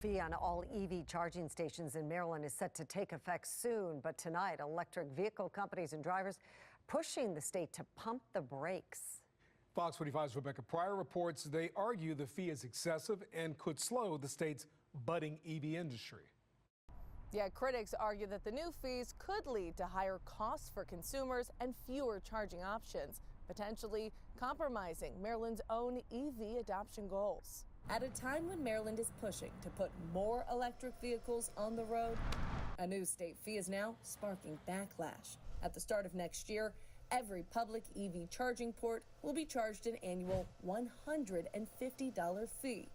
Fee on all EV charging stations in Maryland is set to take effect soon, but tonight electric vehicle companies and drivers pushing the state to pump the brakes. Fox 45's Rebecca Pryor reports they argue the fee is excessive and could slow the state's budding EV industry. Yet critics argue that the new fees could lead to higher costs for consumers and fewer charging options, potentially compromising Maryland's own EV adoption goals. At a time when Maryland is pushing to put more electric vehicles on the road, a new state fee is now sparking backlash. At the start of next year, every public EV charging port will be charged an annual $150 fee,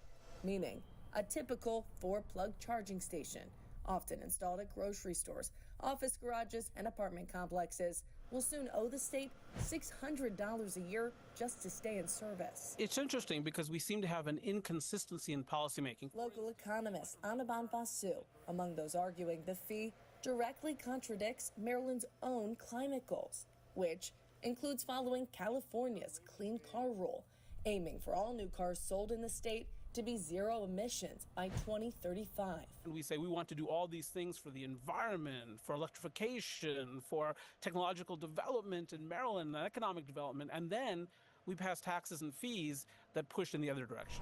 meaning a typical 4-plug charging station, often installed at grocery stores, office garages, and apartment complexes, will soon owe the state $600 a year just to stay in service. It's interesting because we seem to have an inconsistency in policymaking. Local economist Anaban Basu, among those arguing the fee directly contradicts Maryland's own climate goals, which includes following California's clean car rule, aiming for all new cars sold in the state to be zero emissions by 2035. And we say we want to do all these things for the environment, for electrification, for technological development in Maryland, and economic development, and then we pass taxes and fees that push in the other direction.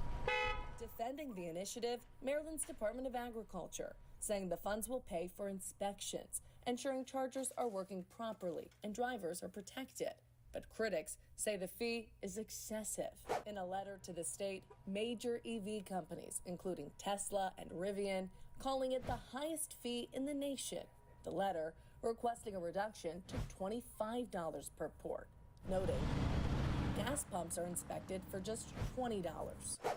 Defending the initiative, Maryland's Department of Agriculture saying the funds will pay for inspections, ensuring chargers are working properly and drivers are protected. But critics say the fee is excessive. In a letter to the state, major EV companies, including Tesla and Rivian, calling it the highest fee in the nation. The letter requesting a reduction to $25 per port, noting gas pumps are inspected for just $20.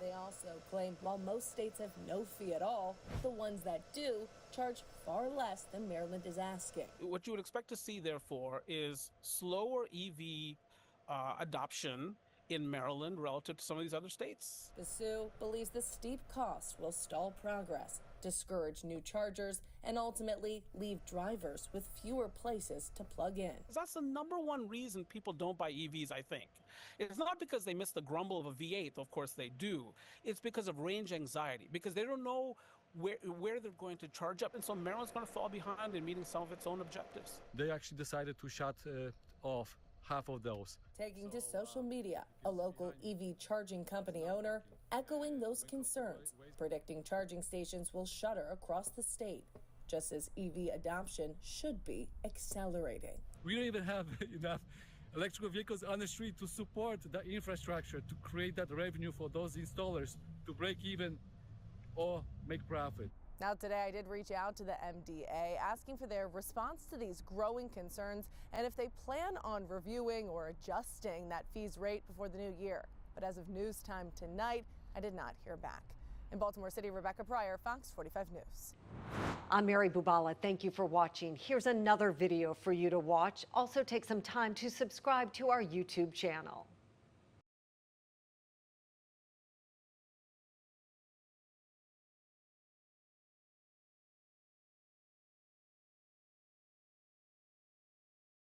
They also claim while most states have no fee at all, the ones that do charge far less than Maryland is asking. What you would expect to see, therefore, is slower EV adoption in Maryland relative to some of these other states. Basu believes the steep costs will stall progress, discourage new chargers, and ultimately leave drivers with fewer places to plug in. That's the number one reason people don't buy EVs, I think. It's not because they miss the grumble of a V8, of course they do. It's because of range anxiety, because they don't know where they're going to charge up, and so Maryland's going to fall behind in meeting some of its own objectives. They actually decided to shut off half of those. Taking to social media, a local EV charging company owner echoing those concerns, predicting charging stations will shutter across the state, just as EV adoption should be accelerating. We don't even have enough electrical vehicles on the street to support the infrastructure, to create that revenue for those installers to break even or make profit. Now today I did reach out to the MDA asking for their response to these growing concerns and if they plan on reviewing or adjusting that fees rate before the new year. But as of news time tonight, I did not hear back. In Baltimore City, Rebecca Pryor, Fox 45 News. I'm Mary Bubala. Thank you for watching. Here's another video for you to watch. Also take some time to subscribe to our YouTube channel.